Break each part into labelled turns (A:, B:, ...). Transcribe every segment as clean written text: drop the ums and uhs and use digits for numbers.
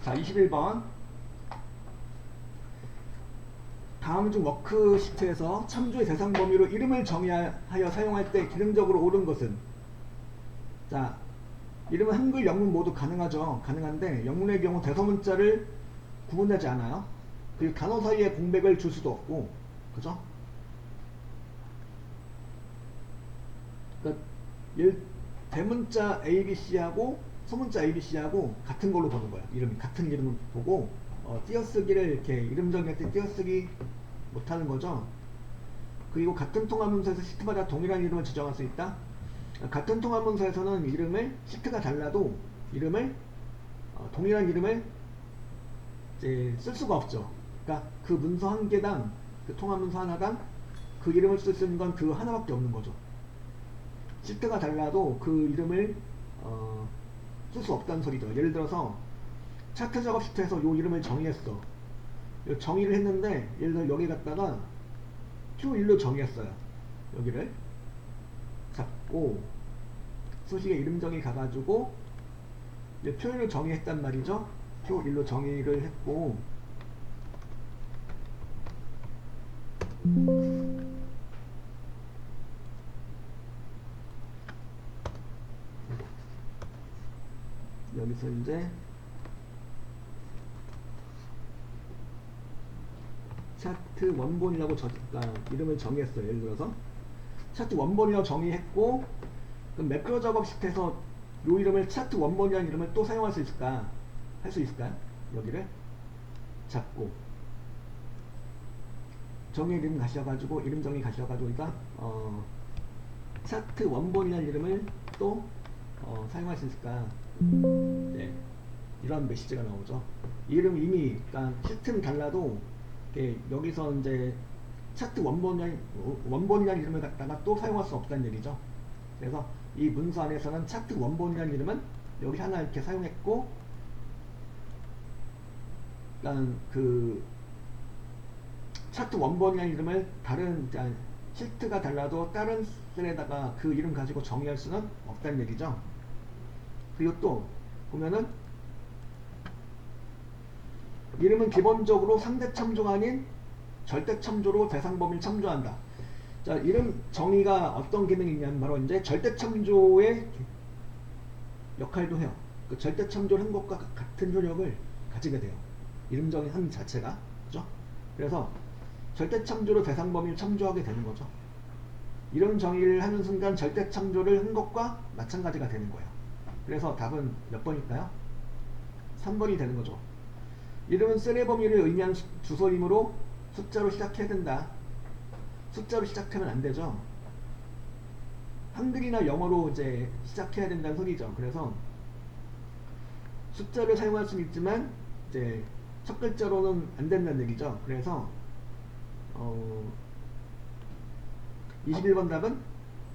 A: 자, 21번. 다음 중 워크시트에서 참조의 대상 범위로 이름을 정의하여 사용할 때 기능적으로 옳은 것은? 자, 이름은 한글, 영문 모두 가능하죠. 가능한데 영문의 경우 대소문자를 구분하지 않아요. 그리고 단어 사이에 공백을 줄 수도 없고, 그죠? 그러니까 대문자 ABC하고 소문자 ABC하고 같은 걸로 보는 거야. 이름이 같은 이름을 보고 띄어쓰기를 이렇게 이름 정의할 때 띄어쓰기 못하는 거죠. 그리고 같은 통합문서에서 시트마다 동일한 이름을 지정할 수 있다. 같은 통합문서에서는 이름을 시트가 달라도 이름을 동일한 이름을 이제 쓸 수가 없죠. 그러니까 그 문서 한 개당 그 통합문서 하나당 그 이름을 쓸 수 있는 건 그 하나밖에 없는 거죠. 시트가 달라도 그 이름을 쓸 수 없다는 소리죠. 예를 들어서 차트 작업 시트에서 요 이름을 정의했어. 요 정의를 했는데 예를 들어 여기 갖다가 Q1로 정의했어요. 여기를 잡고 수식에 이름 정의 가가지고 표현을 정의했단 말이죠. Q1로 정의를 했고 여기서 이제 차트 원본이라고 이름을 정의했어요. 예를 들어서 차트 원본이라고 정의했고 그럼 매크로 작업 시트에서 요 이름을 차트 원본이라는 이름을 또 사용할 수 있을까? 할 수 있을까요? 여기를 잡고 정의 이름 가셔가지고 이름 정의 가셔가지고 그러니까 차트 원본이라는 이름을 또 사용할 수 있을까? 네, 이런 메시지가 나오죠. 이름 이미 그러니까 시스템 달라도 여기서 이제 차트 원본이라는 이름을 갖다가 또 사용할 수 없다는 얘기죠. 그래서 이 문서 안에서는 차트 원본이라는 이름은 여기 하나 이렇게 사용했고, 일단 그 차트 원본이라는 이름을 다른 시트가 달라도 다른 셀에다가 그 이름 가지고 정의할 수는 없다는 얘기죠. 그리고 또 보면은 이름은 기본적으로 상대 참조가 아닌 절대 참조로 대상 범위를 참조한다. 자, 이름 정의가 어떤 기능이 있냐면 바로 이제 절대 참조의 역할도 해요. 그 절대 참조를 한 것과 같은 효력을 가지게 돼요. 이름 정의한 자체가. 그죠? 그래서 절대 참조로 대상 범위를 참조하게 되는 거죠. 이름 정의를 하는 순간 절대 참조를 한 것과 마찬가지가 되는 거예요. 그래서 답은 몇 번일까요? 3번이 되는 거죠. 이름은 셀의 범위를 의미하는 주소이므로 숫자로 시작해야 된다. 숫자로 시작하면 안 되죠. 한글이나 영어로 이제 시작해야 된다는 소리죠. 그래서 숫자를 사용할 수는 있지만 이제 첫 글자로는 안 된다는 얘기죠. 그래서 21번 답은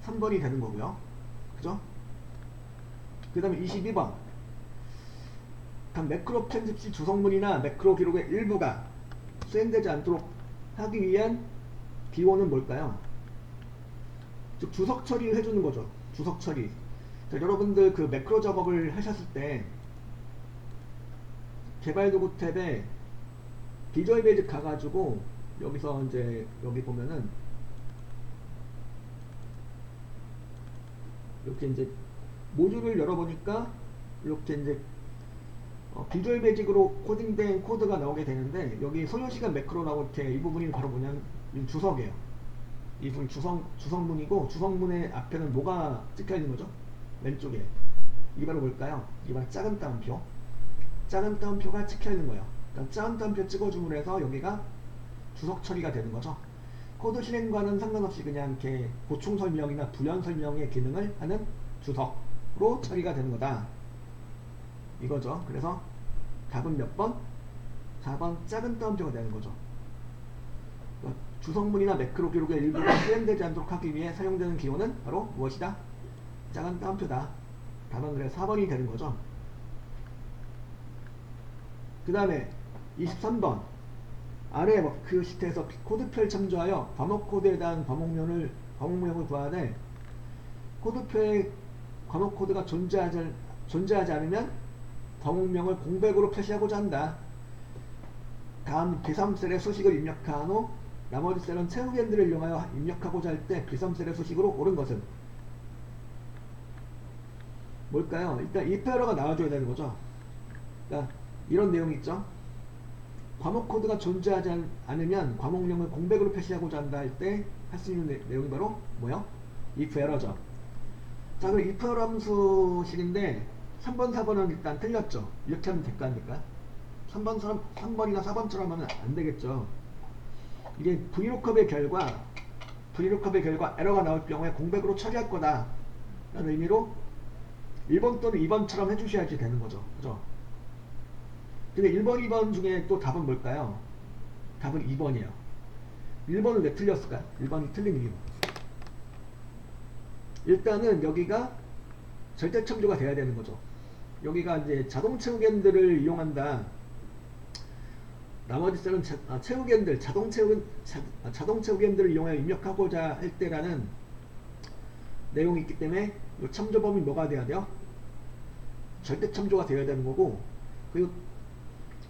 A: 3번이 되는 거고요. 그죠? 그 다음에 22번. 단 매크로 편집 시 주성문이나 매크로 기록의 일부가 수행되지 않도록 하기 위한 기호는 뭘까요? 즉 주석 처리를 해주는 거죠. 주석 처리. 자, 여러분들 그 매크로 작업을 하셨을 때 개발 도구 탭에 비주얼 베이직 가가지고 여기서 이제 여기 보면은 이렇게 이제 모듈을 열어보니까 이렇게 이제 비주얼 베이직으로 코딩된 코드가 나오게 되는데 여기 소요시간 매크로라고 이렇게 이 부분이 바로 뭐냐면 주석이에요. 이 부분이 주석문이고 주석문의 앞에는 뭐가 찍혀 있는 거죠? 왼쪽에. 이게 바로 뭘까요? 이게 바로 작은 따옴표. 작은 따옴표가 찍혀 있는 거예요. 그러니까 작은 따옴표 찍어줌으로 해서 여기가 주석 처리가 되는 거죠. 코드 실행과는 상관없이 그냥 이렇게 보충 설명이나 부연 설명의 기능을 하는 주석으로 처리가 되는 거다. 이거죠. 그래서 답은 몇 번? 4번 작은 따옴표가 되는 거죠. 주석문이나 매크로 기록의 일부가 수행되지 않도록 하기 위해 사용되는 기호는 바로 무엇이다? 작은 따옴표다. 답은 그래서 4번이 되는 거죠. 그 다음에 23번. 아래 그 시트에서 코드표를 참조하여 과목 코드에 대한 과목명을 구하되 코드표에 과목 코드가 존재하지 않으면 과목명을 공백으로 표시하고자 한다. 다음 B3셀에 수식을 입력한 후 나머지 셀은 채우기엔들을 이용하여 입력하고자 할 때 B3셀의 수식으로 옳은 것은 뭘까요? 일단 if 에러가 나와줘야 되는 거죠. 그러니까 이런 내용이 있죠. 과목 코드가 존재하지 않으면 과목명을 공백으로 표시하고자 한다 할 때 할 수 있는 내용이 바로 뭐요? if 에러죠. 자, 그럼 if 에러 함수식인데 3번, 4번은 일단 틀렸죠. 이렇게 하면 될까 안 될까? 3번이나 4번처럼 하면 안 되겠죠. 이게 VLOOKUP의 결과 에러가 나올 경우에 공백으로 처리할 거다 라는 의미로 1번 또는 2번처럼 해주셔야지 되는 거죠. 그죠? 근데 1번, 2번 중에 또 답은 뭘까요? 답은 2번이에요. 1번은 왜 틀렸을까요? 1번이 틀린 이유. 일단은 여기가 절대 참조가 돼야 되는 거죠. 여기가 이제 자동 채우기엔들을 이용한다. 나머지 셀은 채우기엔들, 자동 채우기엔들을 이용하여 입력하고자 할 때라는 내용이 있기 때문에 이 참조 범위 뭐가 돼야 돼요? 절대 참조가 되어야 되는 거고, 그리고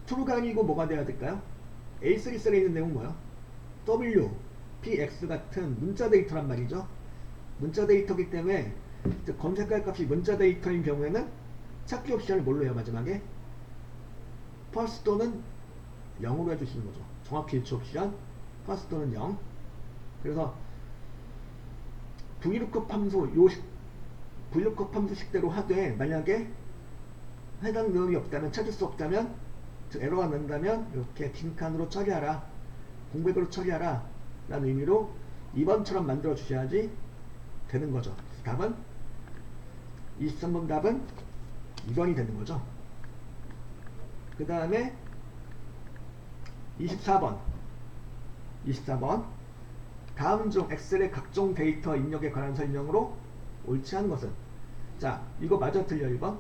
A: true가 아니고 뭐가 돼야 될까요? A3 셀에 있는 내용 뭐야? W, PX 같은 문자 데이터란 말이죠. 문자 데이터이기 때문에 검색할 값이 문자 데이터인 경우에는 찾기 옵션을 뭘로 해요? 마지막에 false 또는 0으로 해주시는 거죠. 정확히 일치 옵션 false 또는 0. 그래서 VLOOKUP 함수식대로 하되 만약에 해당 내용이 없다면, 찾을 수 없다면, 즉 에러가 난다면 이렇게 빈칸으로 처리하라, 공백으로 처리하라 라는 의미로 2번처럼 만들어 주셔야지 되는 거죠. 답은 23번 답은 2번이 되는 거죠. 그 다음에 24번 다음 중 엑셀의 각종 데이터 입력에 관한 설명으로 옳지 않은 것은? 자, 이거 맞아 틀려. 1번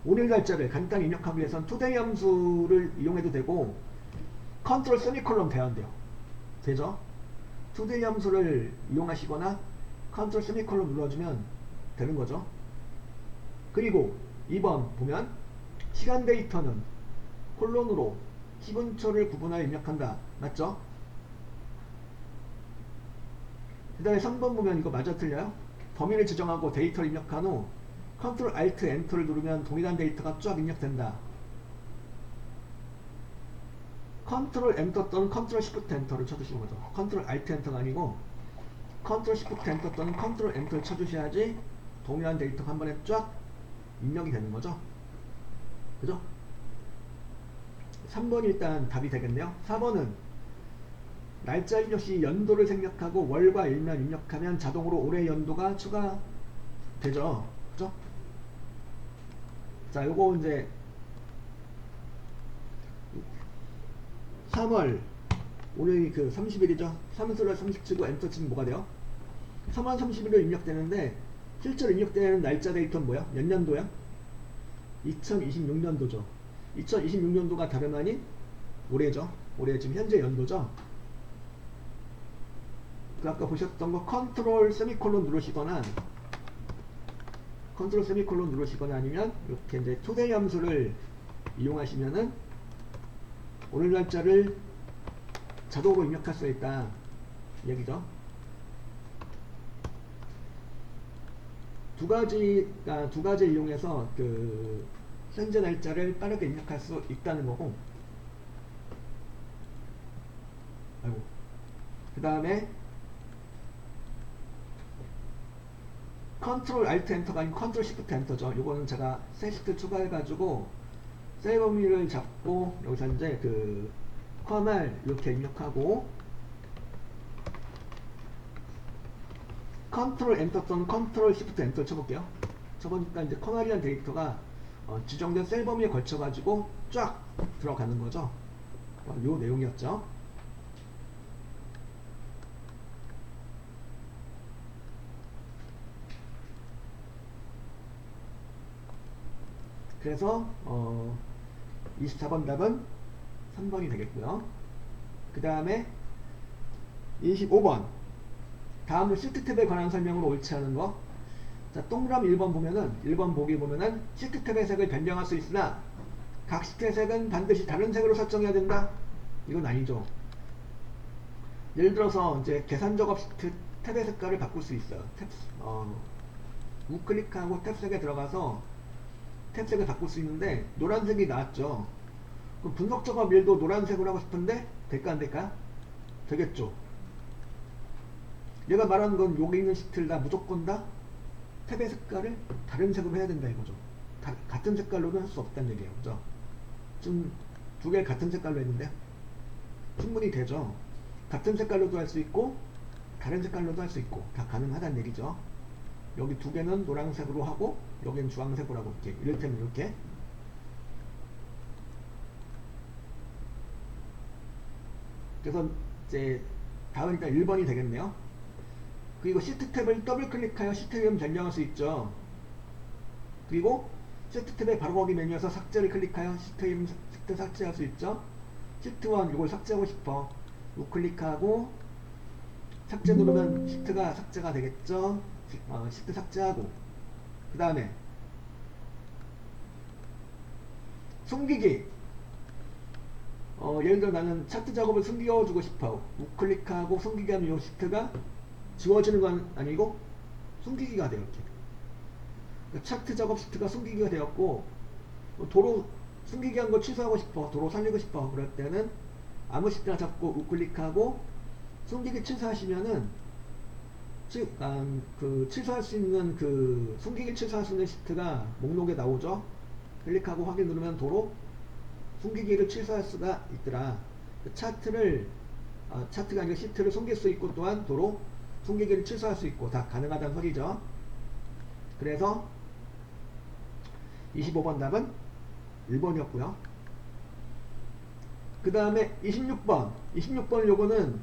A: 오늘 날짜를 간단히 입력하기 위해선 today 함수를 이용해도 되고 컨트롤 세미콜론 돼야 돼요. 되죠? today 함수를 이용하시거나 컨트롤 세미콜론 눌러주면 되는 거죠. 그리고 2번 보면 시간 데이터는 콜론으로 기분초를 구분하여 입력한다. 맞죠? 그 다음에 3번 보면 이거 맞아 틀려요? 범위를 지정하고 데이터를 입력한 후 컨트롤 알트 엔터를 누르면 동일한 데이터가 쫙 입력된다. 컨트롤 엔터 또는 컨트롤 시프트 엔터를 쳐주시는 거죠. 컨트롤 알트 엔터가 아니고 컨트롤 시프트 엔터 또는 컨트롤 엔터를 쳐주셔야지 동일한 데이터가 한 번에 쫙 입력이 되는 거죠. 그죠? 3번이 일단 답이 되겠네요. 4번은 날짜 입력 시 연도를 생략하고 월과 일만 입력하면 자동으로 올해 연도가 추가되죠. 그죠? 자, 요거 이제 3월 오늘이 그 30일이죠. 3월 30 치고 엔터 치면 뭐가 돼요? 3월 30일로 입력되는데 실제로 입력되는 날짜 데이터는 뭐야? 몇 년도야? 2026년도죠. 2026년도가 다름 아닌 올해죠. 올해 지금 현재 연도죠. 그 아까 보셨던 거 컨트롤 세미콜론 누르시거나 아니면 이렇게 이제 today 함수를 이용하시면은 오늘 날짜를 자동으로 입력할 수 있다 얘기죠. 두 가지 이용해서 그 현재 날짜를 빠르게 입력할 수 있다는 거고, 그 다음에 컨트롤 알트 엔터가 아닌 컨트롤 시프트 엔터죠. 요거는 제가 셀 시트 추가해 가지고 셀 범위를 잡고 여기서 이제 그 컴을 이렇게 입력하고 컨트롤 엔터 또는 컨트롤 시프트 엔터 쳐볼게요. 쳐보니까 이제 커널이라는 데이터가 지정된 셀 범위에 걸쳐 가지고 쫙 들어가는 거죠. 요 내용이었죠. 그래서 24번 답은 3번이 되겠고요. 그 다음에 25번 다음 시트 탭에 관한 설명으로 옳지 않은 거. 자, 동그라미 1번 보면은 1번 보기 보면은 시트 탭의 색을 변경할 수 있으나 각 시트의 색은 반드시 다른 색으로 설정해야 된다? 이건 아니죠. 예를 들어서 이제 계산 작업 시트 탭의 색깔을 바꿀 수 있어요. 우클릭하고 탭 색에 들어가서 탭 색을 바꿀 수 있는데 노란색이 나왔죠. 그럼 분석 작업 1도 노란색으로 하고 싶은데 될까 안 될까? 되겠죠. 얘가 말하는 건 여기 있는 시트를 다 무조건 다 탭의 색깔을 다른 색으로 해야 된다 이거죠. 같은 색깔로는 할 수 없다는 얘기예요. 그죠? 지금 두 개를 같은 색깔로 했는데 충분히 되죠. 같은 색깔로도 할 수 있고 다른 색깔로도 할 수 있고 다 가능하다는 얘기죠. 여기 두 개는 노란색으로 하고 여기는 주황색으로 하고 이렇게 이를테면 이렇게. 그래서 이제 다음 일단 1번이 되겠네요. 그리고 시트 탭을 더블 클릭하여 시트 이름 변경할 수 있죠. 그리고 시트 탭의 바로 거기 메뉴에서 삭제를 클릭하여 시트 이름 시트 삭제할 수 있죠. 시트 1 이걸 삭제하고 싶어. 우클릭하고 삭제 누르면 시트가 삭제가 되겠죠. 시트 삭제하고 그 다음에 숨기기. 예를 들어 나는 차트 작업을 숨겨주고 싶어. 우클릭하고 숨기기 하면 이 시트가 지워지는 건 아니고 숨기기가 돼요. 이렇게. 그러니까 차트 작업 시트가 숨기기가 되었고 도로 숨기기 한 거 취소하고 싶어. 도로 살리고 싶어. 그럴 때는 아무 시트나 잡고 우클릭하고 숨기기 취소하시면은 그 취소할 수 있는 그 숨기기 취소할 수 있는 시트가 목록에 나오죠. 클릭하고 확인 누르면 도로 숨기기를 취소할 수가 있더라. 차트를 차트가 아니라 시트를 숨길 수 있고 또한 도로 숨기기를 취소할 수 있고 다 가능하다는 소리죠. 그래서 25번 답은 1번이었고요. 그 다음에 26번 요거는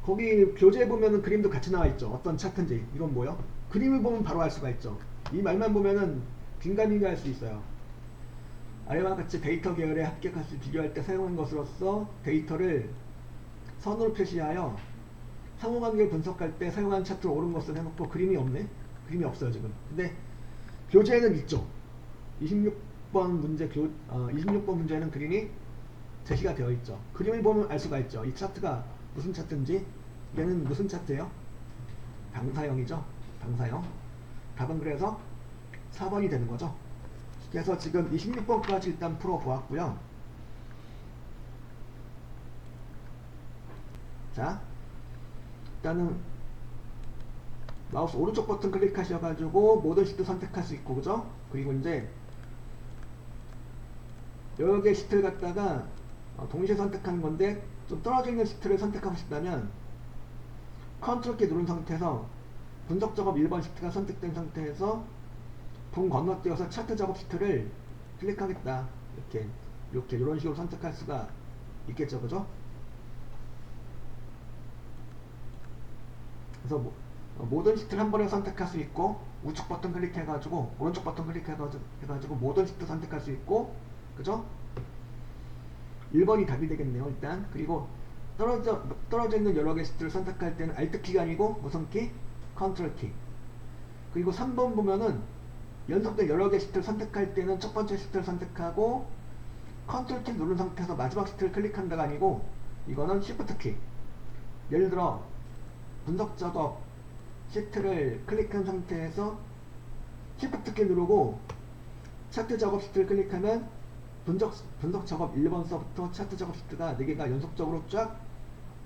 A: 거기 교재에 보면은 그림도 같이 나와 있죠. 어떤 차트인지. 이건 뭐요? 그림을 보면 바로 알 수가 있죠. 이 말만 보면은 빈간인가 할 수 있어요. 아래와 같이 데이터 계열의 합격값을 비교할 때 사용한 것으로서 데이터를 선으로 표시하여 상호관계를 분석할 때 사용한 차트로 옳은 것을 해놓고 그림이 없네? 그림이 없어요 지금. 근데 교재에는 있죠. 26번 문제에는 그림이 제시가 되어 있죠. 그림을 보면 알 수가 있죠. 이 차트가 무슨 차트인지. 얘는 무슨 차트예요? 방사형이죠. 방사형. 답은 그래서 4번이 되는 거죠. 그래서 지금 26번까지 일단 풀어보았고요. 자, 일단은 마우스 오른쪽 버튼 클릭하셔가지고 모든 시트 선택할 수 있고, 그죠? 그리고 이제 여러 개의 시트를 갖다가 동시에 선택하는 건데 좀 떨어져 있는 시트를 선택하고 싶다면 컨트롤 키 누른 상태에서 분석 작업 1번 시트가 선택된 상태에서 분 건너뛰어서 차트 작업 시트를 클릭하겠다. 이렇게 이런 식으로 선택할 수가 있겠죠, 그죠? 그래서 모든 시트를 한 번에 선택할 수 있고 우측 버튼 클릭해가지고 오른쪽 버튼 클릭해가지고 모든 시트 선택할 수 있고, 그죠? 1번이 답이 되겠네요 일단. 그리고 떨어져 있는 여러 개 시트를 선택할 때는 Alt 키가 아니고 무슨 키? 컨트롤 키. 그리고 3번 보면은 연속된 여러 개 시트를 선택할 때는 첫 번째 시트를 선택하고 컨트롤 키 누른 상태에서 마지막 시트를 클릭한다가 아니고 이거는 Shift 키. 예를 들어 분석 작업 시트를 클릭한 상태에서 Shift 키 누르고 차트 작업 시트를 클릭하면 분석 작업 1번서부터 차트 작업 시트가 4개가 연속적으로 쫙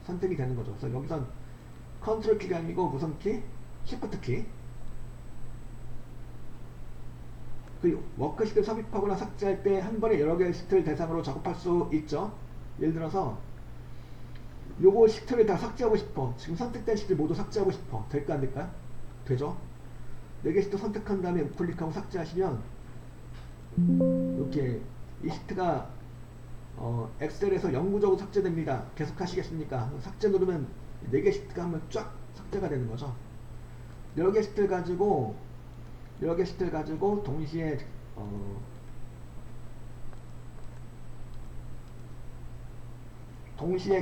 A: 선택이 되는 거죠. 그래서 여기선 컨트롤 키가 아니고 무슨 키? Shift 키. 그리고 워크시트 삽입하거나 삭제할 때 한 번에 여러 개의 시트를 대상으로 작업할 수 있죠. 예를 들어서 요거 시트를 다 삭제하고 싶어. 지금 선택된 시트 모두 삭제하고 싶어. 될까 안 될까? 되죠. 4개 시트 선택한 다음에 우클릭하고 삭제하시면 이렇게 이 시트가 엑셀에서 영구적으로 삭제됩니다. 계속 하시겠습니까? 삭제 누르면 4개 시트가 한번 쫙 삭제가 되는 거죠. 여러 개 시트를 가지고 동시에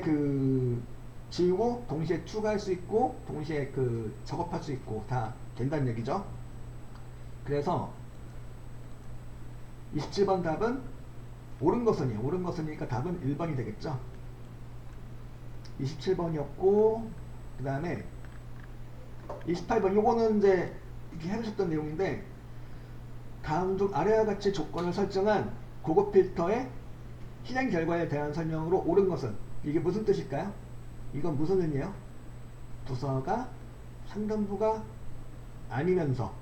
A: 그 지우고 동시에 추가할 수 있고 동시에 그 작업할 수 있고 다 된다는 얘기죠. 그래서 27번 답은 옳은 것은이에요. 옳은 것은이니까 답은 1번이 되겠죠. 27번이었고 그 다음에 28번 요거는 이제 이렇게 해주셨던 내용인데 다음 중 아래와 같이 조건을 설정한 고급 필터의 실행 결과에 대한 설명으로 옳은 것은 이게 무슨 뜻일까요? 이건 무슨 의미예요? 부서가 상단부가 아니면서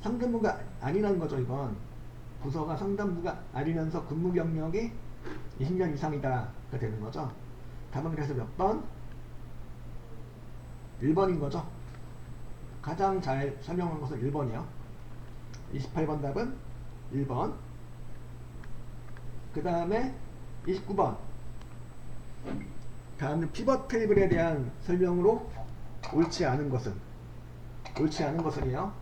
A: 상단부가 아니라는 거죠. 이건 부서가 상단부가 아니면서 근무 경력이 20년 이상이다 가 되는 거죠. 답은 그래서 몇 번? 1번인 거죠. 가장 잘 설명한 것은 1번이에요. 28번 답은 1번. 그 다음에 29번 다음은 피벗 테이블에 대한 설명으로 옳지 않은 것은 이에요.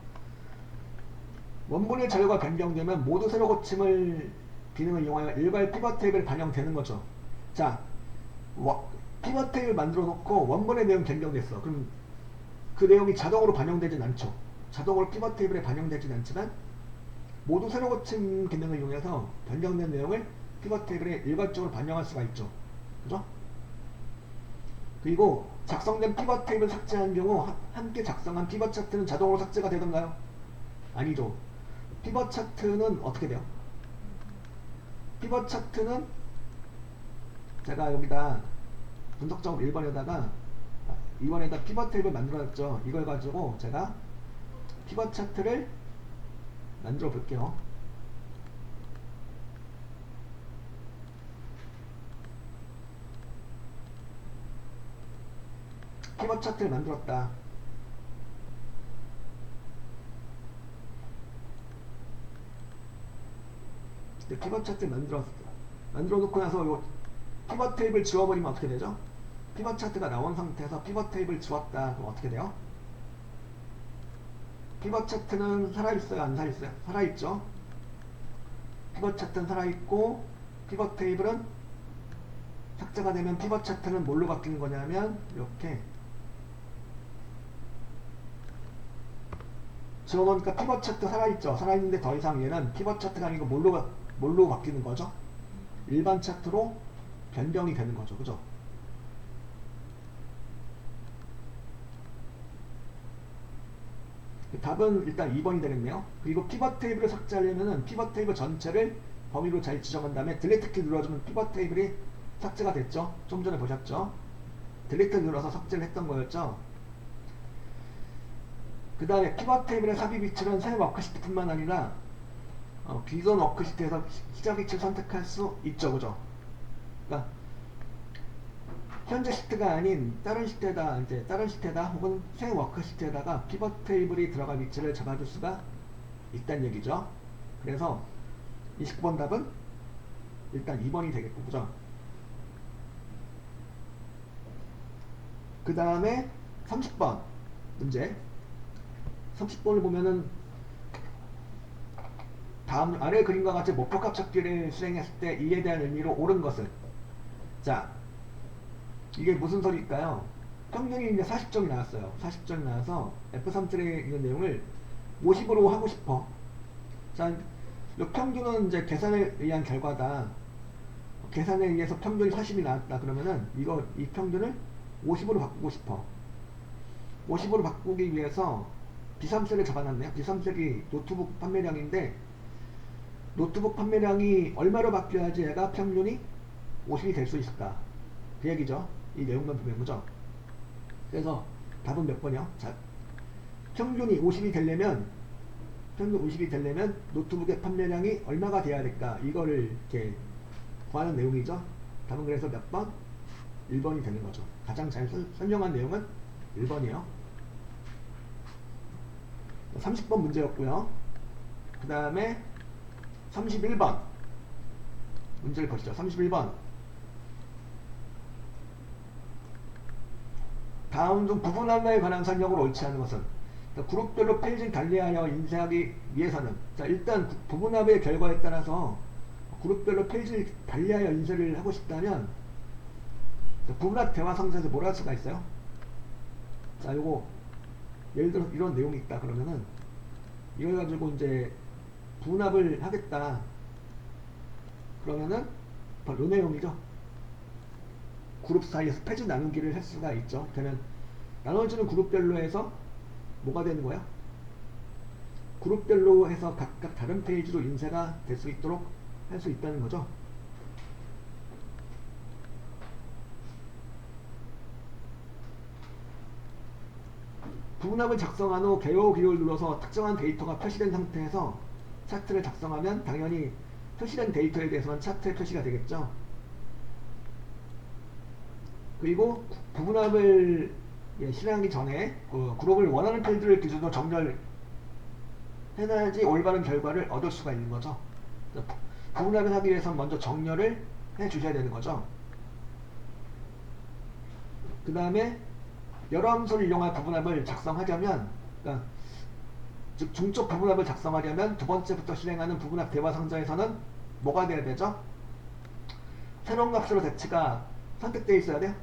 A: 원본의 자료가 변경되면 모두 새로 고침을 기능을 이용하여 일괄 피벗 테이블에 반영되는 거죠. 자, 피벗 테이블 만들어 놓고 원본의 내용 변경됐어. 그럼 그 내용이 자동으로 반영되진 않죠. 자동으로 피벗 테이블에 반영되진 않지만 모두 새로 고침 기능을 이용해서 변경된 내용을 피벗 테이블에 일괄적으로 반영할 수가 있죠. 그죠? 그리고 작성된 피벗 테이블 삭제한 경우 함께 작성한 피벗 차트는 자동으로 삭제가 되던가요? 아니죠. 피벗 차트는 어떻게 돼요? 피벗 차트는 제가 여기다 분석적으로 1번에다가 2번에다 피벗 테이블 만들어놨죠. 이걸 가지고 제가 피벗 차트를 만들어 볼게요. 피벗 차트를 만들었다. 피벗 차트를 만들어 놓고 나서 요 피벗 테이블 지워버리면 어떻게 되죠? 피벗 차트가 나온 상태에서 피벗 테이블 지웠다. 그럼 어떻게 돼요? 피벗 차트는 살아있어요? 안 살아있어요? 살아있죠? 피벗 차트는 살아있고 피벗 테이블은 삭제가 되면 피벗 차트는 뭘로 바뀌는 거냐면 이렇게 지워놓으니까 피벗 차트 살아있죠? 살아있는데 더 이상 얘는 피벗 차트가 아니고 뭘로 바뀌는 거죠? 일반 차트로 변경이 되는 거죠. 그죠? 답은 일단 2번이 되겠네요. 그리고 피벗 테이블을 삭제하려면 피벗 테이블 전체를 범위로 잘 지정한 다음에 딜리트 키 눌러주면 피벗 테이블이 삭제가 됐죠. 좀 전에 보셨죠? 딜리트 눌러서 삭제를 했던 거였죠. 그 다음에 피벗 테이블의 삽입 위치는 새 워크시트뿐만 아니라 기존 워크시트에서 시작 위치를 선택할 수 있죠. 그죠? 그러니까 현재 시트가 아닌 다른 시트에다 혹은 새 워크시트에다가 피벗 테이블이 들어갈 위치를 잡아줄 수가 있다는 얘기죠. 그래서 29번 답은 일단 2번이 되겠고, 그죠? 그 다음에 30번 문제. 30번을 보면은 다음 아래 그림과 같이 목표값 찾기를 수행했을 때 이에 대한 의미로 옳은 것은, 자, 이게 무슨 소리일까요? 평균이 이제 40점이 나왔어요. 40점이 나와서 F3틀에 있는 내용을 50으로 하고 싶어. 자, 이 평균은 이제 계산에 의한 결과다. 계산에 의해서 평균이 40이 나왔다. 그러면은 이 평균을 50으로 바꾸고 싶어. 50으로 바꾸기 위해서 B3셀을 잡아놨네요. B3셀이 노트북 판매량인데 노트북 판매량이 얼마로 바뀌어야지 얘가 평균이 50이 될 수 있을까? 그 얘기죠. 이 내용만 보면, 그죠? 그래서 답은 몇 번이요? 자, 평균이 50이 되려면 노트북의 판매량이 얼마가 돼야 될까? 이거를 이렇게 구하는 내용이죠. 답은 그래서 몇 번? 1번이 되는 거죠. 가장 잘 설명한 내용은 1번이에요. 30번 문제였고요. 그 다음에 31번 문제를 보시죠. 31번 다음 중 부분함에 관한 설명으로 옳지 않은 것은, 그룹별로 페이지를 달리하여 인쇄하기 위해서는, 자, 일단 부분합의 결과에 따라서 그룹별로 페이지를 달리하여 인쇄를 하고 싶다면 부분합 대화 상자에서 뭘 할 수가 있어요? 자, 요거 예를 들어 이런 내용이 있다 그러면은 이걸 가지고 이제 분합을 하겠다. 그러면은 바로 요 내용이죠. 그룹 사이에서 패즈 나누기를 할 수가 있죠. 그러면 나눠주는 그룹별로 해서 뭐가 되는 거야? 그룹별로 해서 각각 다른 페이지로 인쇄가 될 수 있도록 할 수 있다는 거죠. 분합을 작성한 후 개요 기호를 눌러서 특정한 데이터가 표시된 상태에서 차트를 작성하면 당연히 표시된 데이터에 대해서는 차트에 표시가 되겠죠. 그리고 분합을 실행하기 전에 그룹을 원하는 필드를 기준으로 정렬해놔야지 올바른 결과를 얻을 수가 있는 거죠. 분합을 하기 위해서 먼저 정렬을 해주셔야 되는 거죠. 그 다음에 여러 함수를 이용한 부분합을 작성하려면, 그러니까 즉 중적 부분합을 작성하려면 두 번째부터 실행하는 부분합 대화 상자에서는 뭐가 돼야 되죠? 새로운 값으로 대치가 선택되어 있어야 돼요?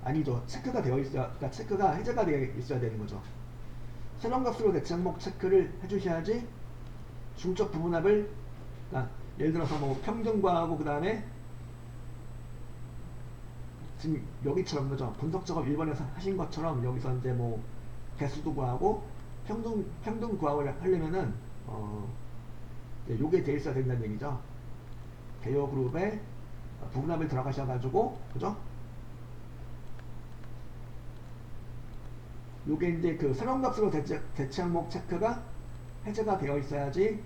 A: 아니죠. 체크가 되어 있어야, 그러니까 체크가 해제가 되어 있어야 되는 거죠. 새로운 값으로 대치 항목 체크를 해주셔야지 중적 부분합을, 그러니까 예를 들어서 뭐 평균 구하고 그 다음에 지금 여기처럼 그죠? 분석 작업 1번에서 하신 것처럼 여기서 이제 뭐 개수도 구하고 평균 구하고 하려면은 요게 돼 있어야 된다는 얘기죠. 개요 그룹에 부분합을 들어가셔가지고 그죠? 요게 이제 그 새로운 값으로 대치 항목 체크가 해제가 되어 있어야지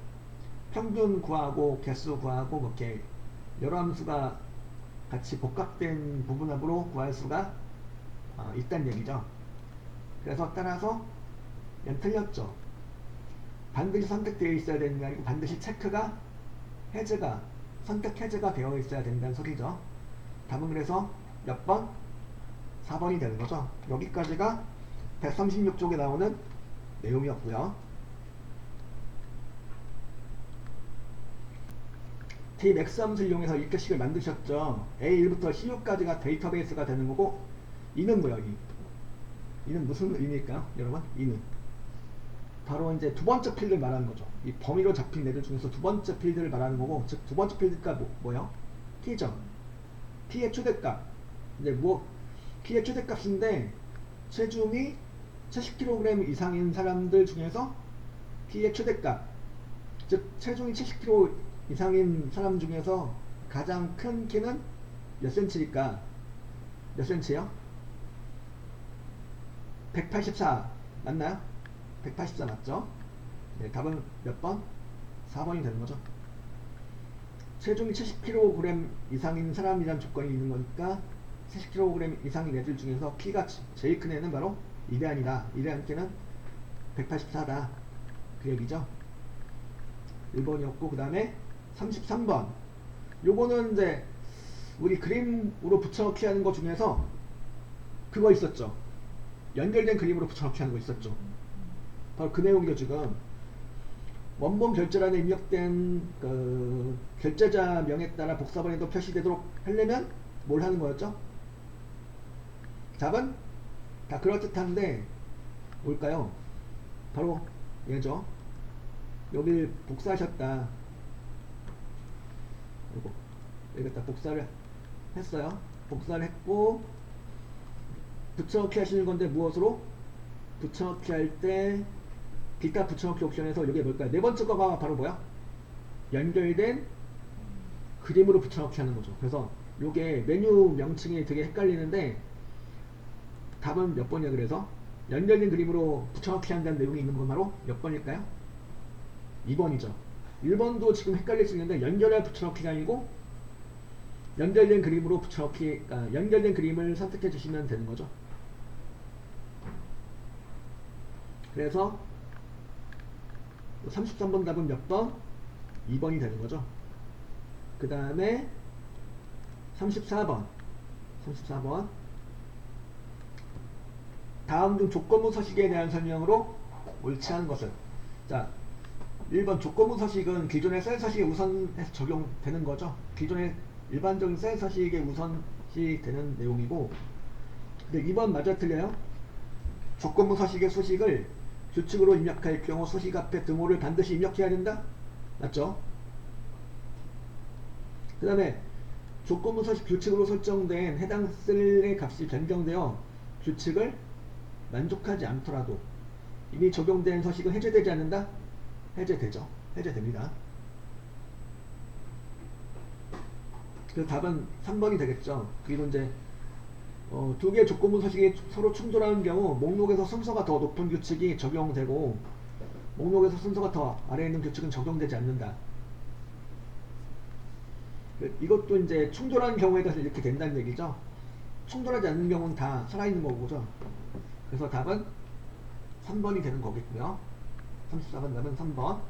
A: 평균 구하고 개수 구하고 뭐 이렇게 여러 함수가 같이 복합된 부분합으로 구할 수가 있다는 얘기죠. 그래서 따라서 얘는 틀렸죠. 반드시 선택되어 있어야 되는 게 아니고 반드시 체크가 해제가 선택 해제가 되어 있어야 된다는 소리죠. 답은 그래서 몇 번? 4번이 되는 거죠. 여기까지가 136쪽에 나오는 내용이었고요. tmax 함수를 이용해서 1개씩을 만드셨죠. A1부터 C6까지가 데이터베이스가 되는 거고, 이는 뭐야? 이는 무슨 의미일까요? 여러분, 이는 바로 이제 두 번째 필드를 말하는 거죠. 이 범위로 잡힌 애들 중에서 두 번째 필드를 말하는 거고, 즉 두 번째 필드가 뭐요? t죠. t의 최대값. 이제 t의 최대값인데 체중이 70kg 이상인 사람들 중에서 t의 최대값, 즉 체중이 70kg 이상인 사람 중에서 가장 큰 키는 몇 cm일까? 몇 cm요? 184 맞나요? 184 맞죠? 네, 답은 몇 번? 4번이 되는 거죠. 체중이 70kg 이상인 사람이란 조건이 있는 거니까 70kg 이상인 애들 중에서 키가 제일 큰 애는 바로 이대한이다. 이대한 키는 184다. 그 얘기죠. 1번이었고, 그 다음에 33번. 요거는 이제 우리 그림으로 붙여넣기 하는 것 중에서 그거 있었죠. 연결된 그림으로 붙여넣기 하는 거 있었죠. 바로 그 내용이죠. 지금 원본 결제란에 입력된 그 결제자 명에 따라 복사본에도 표시되도록 하려면 뭘 하는 거였죠? 답은 다 그럴듯한데 뭘까요? 바로 얘죠. 여기 복사하셨다. 여기다 복사를 했어요. 복사를 했고 붙여넣기 하시는 건데 무엇으로? 붙여넣기 할 때 기타 붙여넣기 옵션에서 이게 뭘까요? 네 번째 거가 바로 뭐야? 연결된 그림으로 붙여넣기 하는 거죠. 그래서 요게 메뉴 명칭이 되게 헷갈리는데 답은 몇 번이야? 그래서 연결된 그림으로 붙여넣기 한다는 내용이 있는 건 바로 몇 번일까요? 2번이죠. 1번도 지금 헷갈릴 수 있는데 연결할 붙여넣기가 아니고 연결된 그림으로 붙여넣기, 그러니까 연결된 그림을 선택해 주시면 되는 거죠. 그래서 33번 답은 몇 번? 2번이 되는 거죠. 그 다음에 34번 다음 중 조건부 서식에 대한 설명으로 옳지 않은 것은, 자 1번 조건부 서식은 기존의 셀 서식에 우선해서 적용되는 거죠. 기존의 일반적인 셀 서식에 우선시 되는 내용이고, 근데 2번 맞아 틀려요? 조건부 서식의 수식을 규칙으로 입력할 경우 서식 앞에 등호를 반드시 입력해야 된다? 맞죠? 그 다음에 조건부 서식 규칙으로 설정된 해당 셀의 값이 변경되어 규칙을 만족하지 않더라도 이미 적용된 서식은 해제되지 않는다? 해제되죠. 해제됩니다. 그 답은 3번이 되겠죠. 그리고 이제 두 개의 조건부 서식이 서로 충돌하는 경우 목록에서 순서가 더 높은 규칙이 적용되고 목록에서 순서가 더 아래에 있는 규칙은 적용되지 않는다. 이것도 이제 충돌하는 경우에 대해서 이렇게 된다는 얘기죠. 충돌하지 않는 경우는 다 살아있는 거고죠. 그래서 답은 3번이 되는 거겠고요. 34번 답은 3번.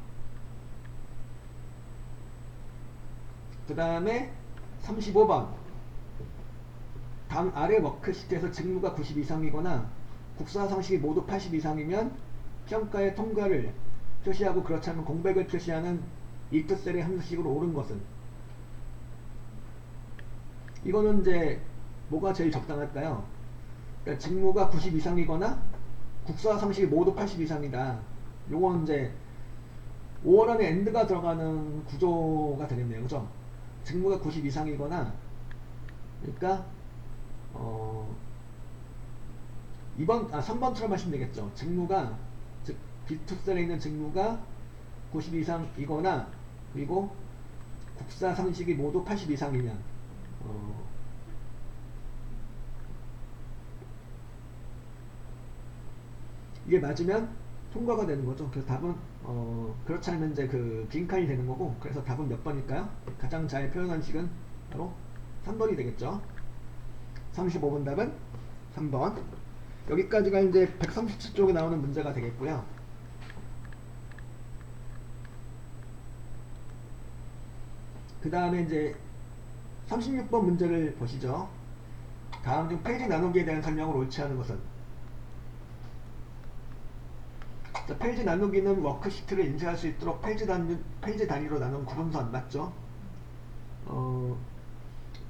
A: 그 다음에 35번. 다음 아래 워크시트에서 직무가 90 이상이거나 국사 상식이 모두 80 이상이면 평가의 통과를 표시하고 그렇지 않으면 공백을 표시하는 이트셀의 함수식으로 옳은 것은, 이거는 이제 뭐가 제일 적당할까요? 그러니까 직무가 90 이상이거나 국사 상식이 모두 80 이상이다. 요건 이제 5월 안에 엔드가 들어가는 구조가 되겠네요. 그죠? 직무가 90 이상이거나, 그러니까 3번처럼 하시면 되겠죠. 직무가, 즉 B2셀에 있는 직무가 90 이상이거나 그리고 국사 상식이 모두 80 이상이면 이게 맞으면 통과가 되는 거죠. 그래서 답은 그렇지 않으면 이제 그 빈칸이 되는 거고, 그래서 답은 몇 번일까요? 가장 잘 표현한 식은 바로 3번이 되겠죠. 35번 답은 3번. 여기까지가 이제 137쪽에 나오는 문제가 되겠고요. 그 다음에 이제 36번 문제를 보시죠. 다음 중 페이지 나누기에 대한 설명을 옳지 않은 것은? 자, 페이지 나누기는 워크시트를 인쇄할 수 있도록 페이지 단위로 나눈 구분선 맞죠?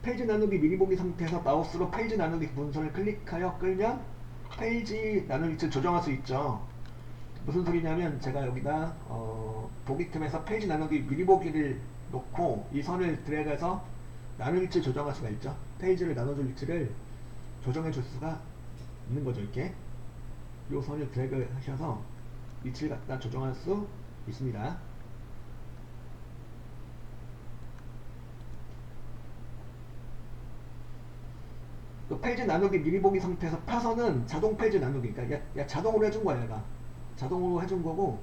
A: 페이지 나누기 미리 보기 상태에서 마우스로 페이지 나누기 구분선을 클릭하여 끌면 페이지 나누기 위치를 조정할 수 있죠. 무슨 소리냐면 제가 여기다 보기 틈에서 페이지 나누기 미리 보기를 놓고 이 선을 드래그해서 나눌 위치를 조정할 수가 있죠. 페이지를 나눠줄 위치를 조정해 줄 수가 있는 거죠. 이렇게 이 선을 드래그 하셔서 위치를 갖다 조정할 수 있습니다. 또 페이지 나누기 미리 보기 상태에서 파선은 자동 페이지 나누기, 그러니까 야 자동으로 해준 거야. 얘가 자동으로 해준 거고,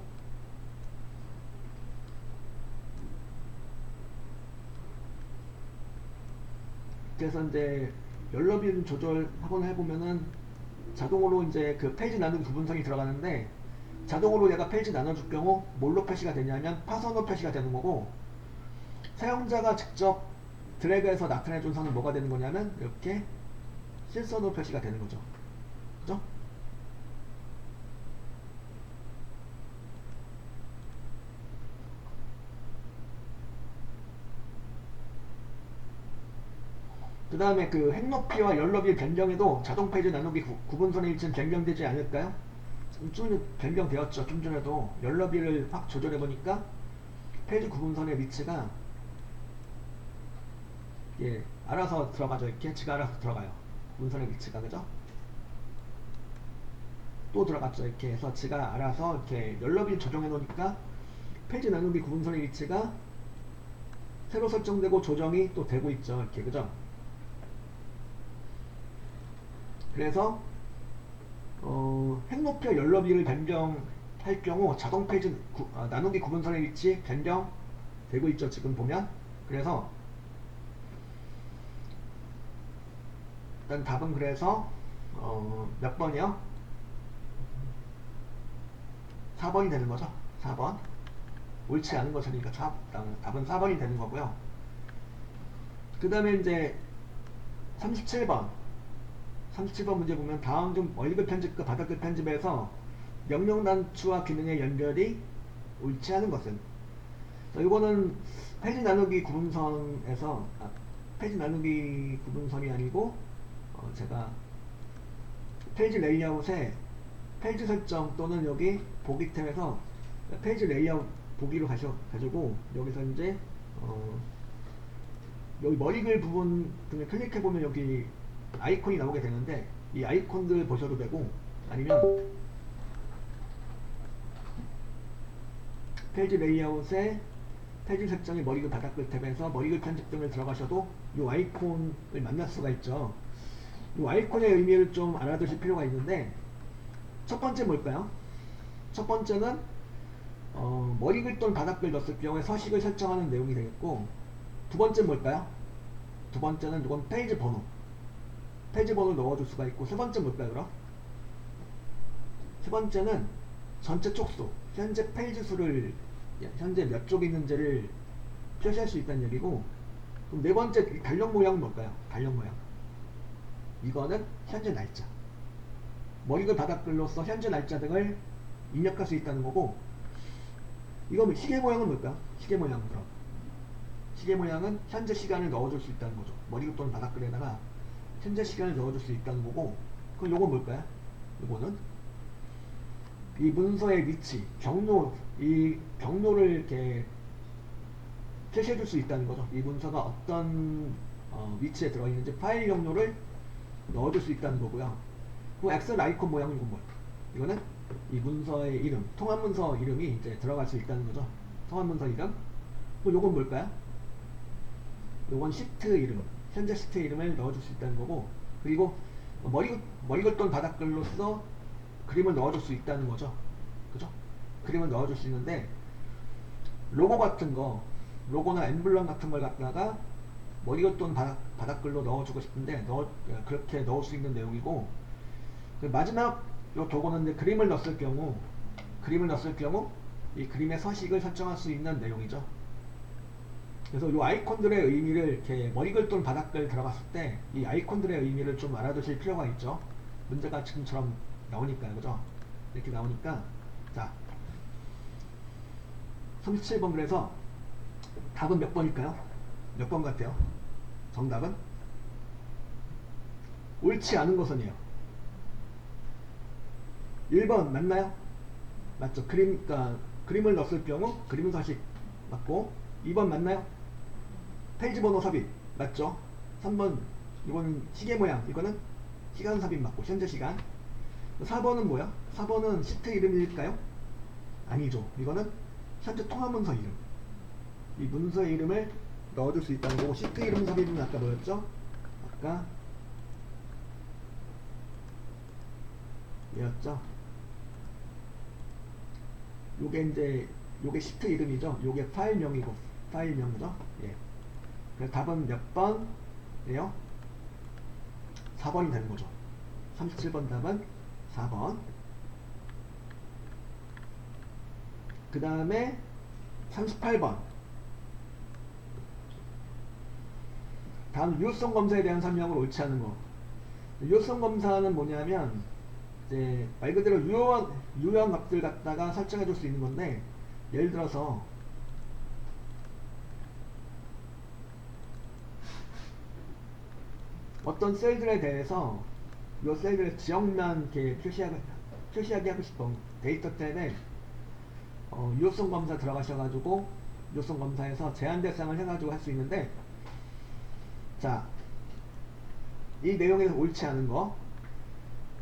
A: 그래서 이제 연럽인 조절 한번 해보면은 자동으로 이제 그 페이지 나누기 구분선이 들어가는데, 자동으로 얘가 페이지 나눠줄 경우 뭘로 표시가 되냐면 파선으로 표시가 되는 거고, 사용자가 직접 드래그해서 나타내준 선은 뭐가 되는 거냐면 이렇게 실선으로 표시가 되는 거죠. 그죠? 그 다음에 그 행높이와 열높이 변경에도 자동 페이지 나누기 구분선의 위치는 변경되지 않을까요? 좀 변경되었죠. 좀 전에도 열높이를 확 조절해 보니까 페이지 구분선의 위치가 알아서 들어가죠. 이렇게 지가 알아서 들어가요. 구분선의 위치가. 그죠? 또 들어갔죠. 이렇게 해서 지가 알아서 이렇게 열높이를 조정해 놓으니까 페이지 나누기 구분선의 위치가 새로 설정되고 조정이 또 되고 있죠. 이렇게. 그죠? 그래서 행높이와 열높이를 변경할 경우 자동 페이지 나누기 구분선의 위치 변경되고 있죠. 지금 보면. 그래서 일단 답은 그래서 몇 번이요? 4번이 되는 거죠. 4번. 옳지 않은 것이니까 답은 4번이 되는 거고요. 그 다음에 이제 37번 문제 보면 다음 중 원리글 편집과 바닥글 편집에서 명령 단추와 기능의 연결이 옳지 않은 것은? 이거는 페이지 나누기 구분선에서 페이지 나누기 구분선이 아니고 제가 페이지 레이아웃에 페이지 설정 또는 여기 보기 탭에서 페이지 레이아웃 보기로 가지고 여기서 이제 여기 머리글 부분 등을 클릭해보면 여기 아이콘이 나오게 되는데 이 아이콘들 보셔도 되고, 아니면 페이지 레이아웃에 페이지 설정의 머리글 바닥글 탭에서 머리글 편집 등을 들어가셔도 이 아이콘을 만날 수가 있죠. 이 아이콘의 의미를 좀 알아두실 필요가 있는데, 첫 번째 뭘까요? 첫 번째는 머리글 또는 바닥글 넣었을 경우에 서식을 설정하는 내용이 되겠고, 두 번째 뭘까요? 두 번째는 이건 페이지 번호, 페이지 번호를 넣어줄 수가 있고, 세 번째 뭘까요? 그럼 세 번째는 전체 촉수, 현재 페이지 수를, 현재 몇 쪽 있는지를 표시할 수 있다는 얘기고, 그럼 네 번째 달력 모양은 뭘까요? 달력 모양, 이거는 현재 날짜, 머리글 바닥글로서 현재 날짜 등을 입력할 수 있다는 거고, 이건 시계 모양은 뭘까요? 시계 모양은 그럼 시계 모양은 현재 시간을 넣어줄 수 있다는 거죠. 머리글 또는 바닥글에다가 현재 시간을 넣어줄 수 있다는 거고, 그럼 요건 뭘까요? 요거는 이 문서의 위치, 경로, 이 경로를 이렇게 표시해줄 수 있다는 거죠. 이 문서가 어떤 위치에 들어있는지 파일 경로를 넣어줄 수 있다는 거고요. 그 엑셀 아이콘 모양은 이건 뭐예요? 이거는 이 문서의 이름, 통합 문서 이름이 이제 들어갈 수 있다는 거죠. 통합 문서 이름. 그럼 요건 뭘까요? 요건 시트 이름, 현재 시트 이름을 넣어줄 수 있다는 거고, 그리고 머리글 또는 바닥글로서 그림을 넣어줄 수 있다는 거죠. 그죠? 그림을 넣어줄 수 있는데, 로고 같은 거, 로고나 엠블럼 같은 걸 갖다가 머리글 또는 바닥글로 넣어주고 싶은데 그렇게 넣을 수 있는 내용이고, 그 마지막 요 도구는 그림을 넣었을 경우 이 그림의 서식을 설정할 수 있는 내용이죠. 그래서 이 아이콘들의 의미를 이렇게 머리글 또는 바닥글 들어갔을 때 이 아이콘들의 의미를 좀 알아두실 필요가 있죠. 문제가 지금처럼 나오니까요. 그죠? 이렇게 나오니까. 자, 37번. 그래서 답은 몇 번일까요? 몇 번 같아요? 정답은 옳지 않은 것은요, 1번 맞나요? 맞죠? 그림을 넣었을 경우 그림 서식 맞고, 2번 맞나요? 페이지 번호 삽입 맞죠? 3번 이거는 시계 모양, 이거는 시간 삽입 맞고, 현재 시간. 4번은 뭐야? 4번은 시트 이름일까요? 아니죠. 이거는 현재 통합 문서 이름, 이 문서의 이름을 넣어줄 수 있다는 거고, 시트 이름 삽입은 아까 뭐였죠? 아까 얘였죠? 요게 시트 이름이죠? 요게 파일명이고, 파일명이죠? 예. 그래서 답은 몇 번이에요? 4번이 되는 거죠. 37번 답은 4번. 그 다음에 38번. 다음 유효성 검사에 대한 설명을 옳지 않은 거. 유효성 검사는 뭐냐면 이제 말 그대로 유효한 값들 갖다가 설정해 줄 수 있는 건데, 예를 들어서 어떤 셀들에 대해서 이 셀들의 지역만 이렇게 표시하게 하고 싶어. 데이터 탭에 유효성 검사 들어가셔가지고 유효성 검사에서 제한 대상을 해가지고 할 수 있는데, 자, 이 내용에서 옳지 않은 거,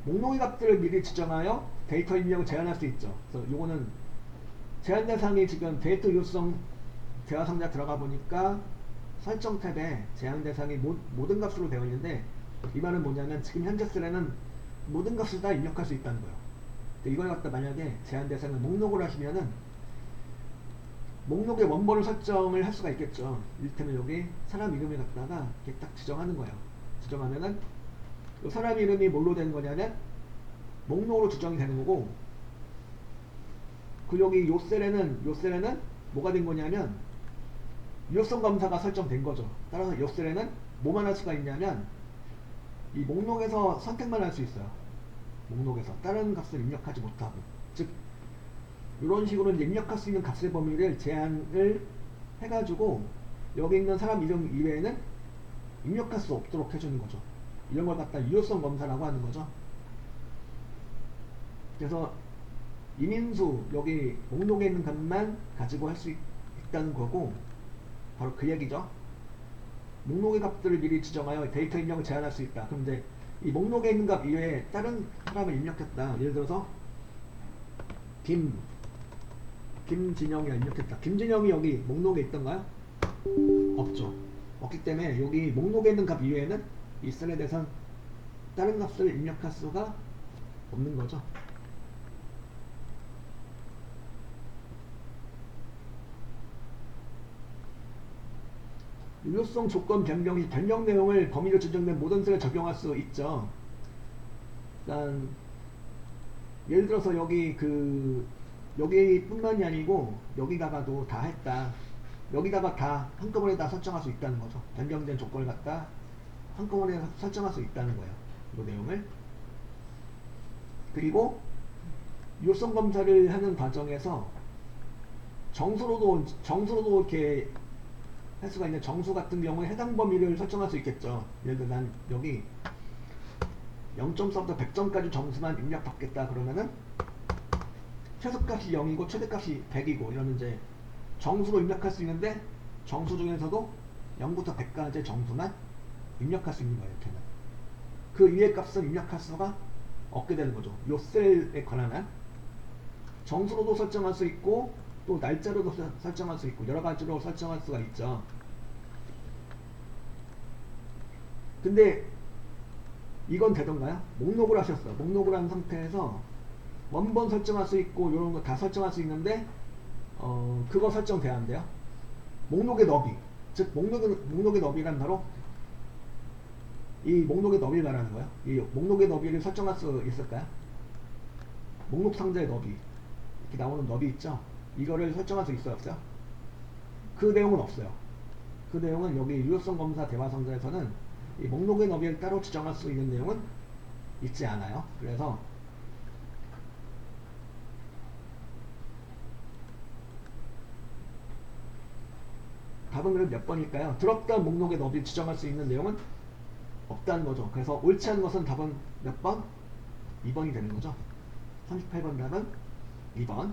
A: 목록의 값들을 미리 지정하여 데이터 입력을 제한할 수 있죠. 그래서 요거는 제한 대상이 지금 데이터 유효성 대화 상자 들어가 보니까 설정 탭에 제한 대상이 모든 값으로 되어 있는데, 이 말은 뭐냐면 지금 현재 셀에는 모든 값을 다 입력할 수 있다는 거예요. 이걸 갖다 만약에 제한 대상을 목록으로 하시면은 목록의 원본을 설정을 할 수가 있겠죠. 이를테면 여기 사람 이름을 갖다가 이렇게 딱 지정하는 거예요. 지정하면은 이 사람 이름이 뭘로 되는 거냐면 목록으로 지정이 되는 거고, 그 여기 요 셀에는 뭐가 된 거냐면 유효성 검사가 설정된 거죠. 따라서 요 셀에는 뭐만 할 수가 있냐면 이 목록에서 선택만 할 수 있어요. 목록에서 다른 값을 입력하지 못하고, 즉 이런 식으로 이제 입력할 수 있는 값의 범위를 제한을 해가지고 여기 있는 사람 이름 이외에는 입력할 수 없도록 해주는 거죠. 이런 걸 갖다 유효성 검사라고 하는 거죠. 그래서 이민수 여기 목록에 있는 값만 가지고 할 수 있다는 거고, 바로 그 얘기죠. 목록의 값들을 미리 지정하여 데이터 입력을 제한할 수 있다. 그럼 이제 이 목록에 있는 값 이외에 다른 사람을 입력했다. 예를 들어서 김진영이 입력했다. 김진영이 여기 목록에 있던가요? 없죠. 없기 때문에 여기 목록에 있는 값 이외에는 이 셀에 대해서는 다른 값을 입력할 수가 없는 거죠. 유효성 조건 변경 시 변경 내용을 범위로 지정된 모든 셀에 적용할 수 있죠. 일단 예를 들어서 여기뿐만이 아니고 여기다가도 다 했다. 여기다가 다 한꺼번에 다 설정할 수 있다는 거죠. 변경된 조건을 갖다 한꺼번에 설정할 수 있다는 거예요. 이 내용을. 그리고 유효성 검사를 하는 과정에서 정수로도 이렇게 할 수가 있는 정수 같은 경우에 해당 범위를 설정할 수 있겠죠. 예를 들어 난 여기 0점서부터 100점까지 정수만 입력받겠다 그러면은 최소값이 0이고 최대값이 100이고 이러면 이제 정수로 입력할 수 있는데 정수 중에서도 0부터 100까지의 정수만 입력할 수 있는 거예요. 이렇게는. 그 위의 값은 입력할 수가 없게 되는 거죠. 요 셀에 관한 한 정수로도 설정할 수 있고 또 날짜로도 설정할 수 있고 여러 가지로 설정할 수가 있죠. 근데 이건 되던가요? 목록을 하셨어. 목록을 한 상태에서 원본 설정할 수 있고 이런 거 다 설정할 수 있는데 그거 설정돼야 한대요. 목록의 너비, 즉 목록의 너비란 바로 이 목록의 너비를 말하는 거예요. 이 목록의 너비를 설정할 수 있을까요? 목록 상자의 너비, 이렇게 나오는 너비 있죠? 이거를 설정할 수 있어요, 없어요? 그 내용은 없어요. 그 내용은 여기 유효성 검사 대화 상자에서는 이 목록의 너비를 따로 지정할 수 있는 내용은 있지 않아요. 그래서 답은 그럼 몇 번일까요? 드롭다운 목록의 너비를 지정할 수 있는 내용은 없다는 거죠. 그래서 옳지 않은 것은 답은 몇 번? 2번이 되는 거죠. 38번 답은 2번.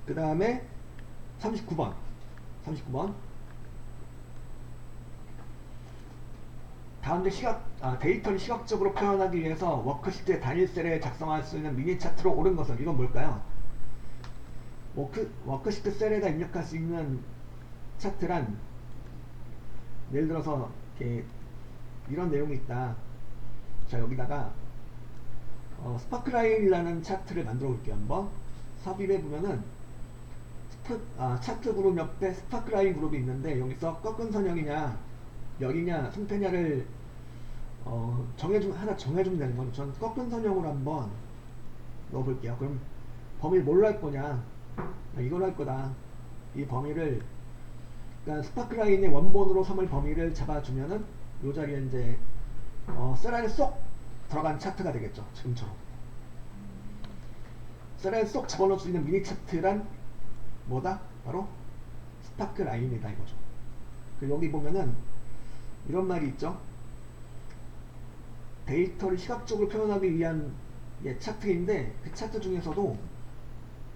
A: 그 다음에 39번. 다음 데이터를 시각적으로 표현하기 위해서 워크시트의 단일 셀에 작성할 수 있는 미니 차트로 옳은 것은 이건 뭘까요? 워크시트 셀에다 입력할 수 있는 차트란 예를 들어서 이렇게 이런 내용이 있다. 자, 여기다가 스파크라인이라는 차트를 만들어 볼게요. 한번 삽입해 보면은 차트 그룹 옆에 스파크라인 그룹이 있는데 여기서 꺾은 선형이냐 여기냐 승패냐를 하나 정해주면 되는 거죠. 전 꺾은 선형으로 한번 넣어볼게요. 그럼 범위를 뭘로 할 거냐? 이걸 할 거다. 이 범위를 그러니까 스파크라인의 원본으로 삼을 범위를 잡아주면은 이 자리에 이제 셀 안에 쏙 들어간 차트가 되겠죠. 지금처럼 셀 안에 쏙 집어넣을 수 있는 미니 차트란 뭐다? 바로 스파크라인이다 이거죠. 여기 보면은 이런 말이 있죠. 데이터를 시각적으로 표현하기 위한 차트인데 그 차트 중에서도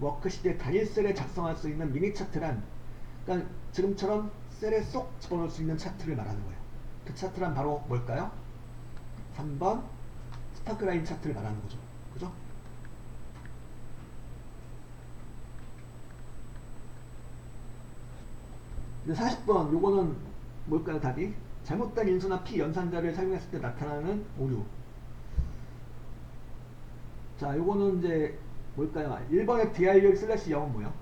A: 워크시트의 단일 셀에 작성할 수 있는 미니 차트란 그러니까 지금처럼 셀에 쏙 집어넣을 수 있는 차트를 말하는 거예요. 그 차트란 바로 뭘까요? 3번 스파크라인 차트를 말하는 거죠. 그죠? 이제 40번 요거는 뭘까요? 답이 잘못된 인수나 피 연산자를 사용했을 때 나타나는 오류. 자, 요거는 이제 뭘까요? 1번의 dir 슬래시 0은 뭐예요?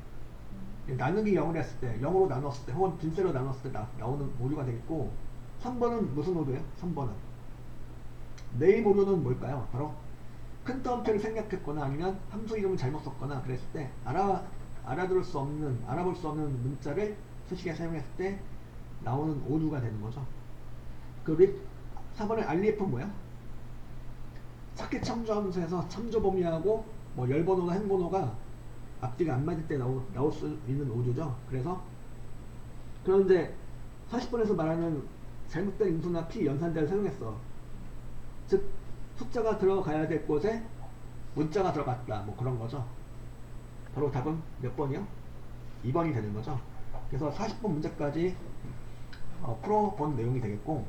A: 나누기 0을 했을 때 0으로 나눴을 때 혹은 빈셀로 나눴을 때 나오는 오류가 되겠고 3번은 무슨 오류예요? 3번은 네임 오류는 뭘까요? 바로 큰 따옴표를 생략했거나 아니면 함수 이름을 잘못 썼거나 그랬을 때 알아볼 수 없는 문자를 수식에 사용했을 때 나오는 오류가 되는 거죠. 그 4번의 REF는 뭐야? 찾기 참조함수에서 참조 범위하고 뭐 열번호나 행번호가 앞뒤가 안 맞을 때 나올 수 있는 오류죠. 그런데 40번에서 말하는 잘못된 인수나 피 연산자를 사용했어. 즉 숫자가 들어가야 될 곳에 문자가 들어갔다. 뭐 그런 거죠. 바로 답은 몇 번이요? 2번이 되는 거죠. 그래서 40번 문제까지 풀어본 내용이 되겠고,